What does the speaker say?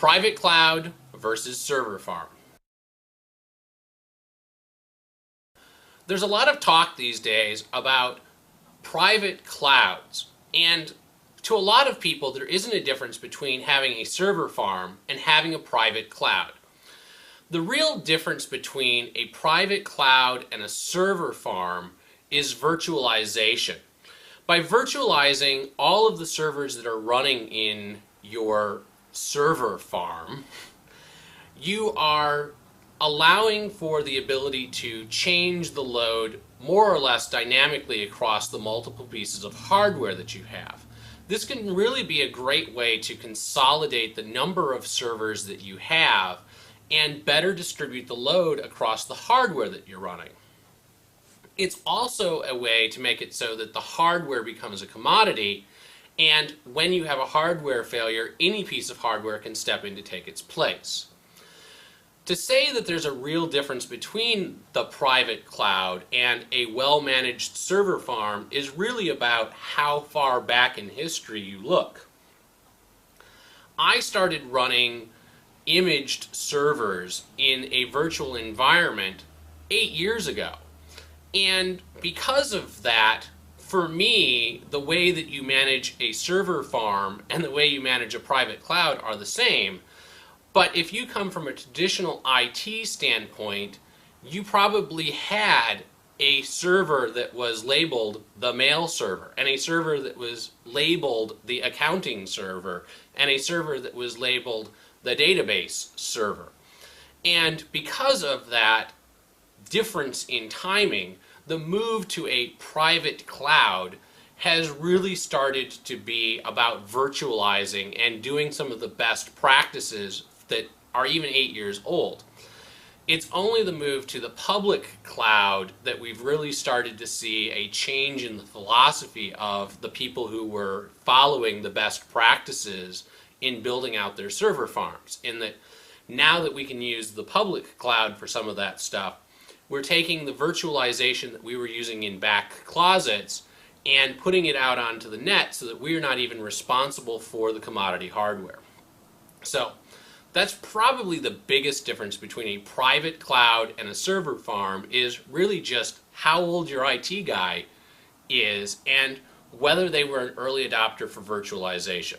Private cloud versus server farm. There's a lot of talk these days about private clouds, and to a lot of people there isn't a difference between having a server farm and having a private cloud. The real difference between a private cloud and a server farm is virtualization. By virtualizing all of the servers that are running in your server farm, you are allowing for the ability to change the load more or less dynamically across the multiple pieces of hardware that you have. This can really be a great way to consolidate the number of servers that you have and better distribute the load across the hardware that you're running. It's also a way to make it so that the hardware becomes a commodity, and when you have a hardware failure, any piece of hardware can step in to take its place. To say that there's a real difference between the private cloud and a well-managed server farm is really about how far back in history you look. I started running imaged servers in a virtual environment 8 years ago. And because of that, for me, the way that you manage a server farm and the way you manage a private cloud are the same. But if you come from a traditional IT standpoint, you probably had a server that was labeled the mail server, and a server that was labeled the accounting server, and a server that was labeled the database server. And because of that difference in timing, the move to a private cloud has really started to be about virtualizing and doing some of the best practices that are even 8 years old. It's only the move to the public cloud that we've really started to see a change in the philosophy of the people who were following the best practices in building out their server farms. In that now that we can use the public cloud for some of that stuff, we're taking the virtualization that we were using in back closets and putting it out onto the net so that we're not even responsible for the commodity hardware. So that's probably the biggest difference between a private cloud and a server farm, is really just how old your IT guy is and whether they were an early adopter for virtualization.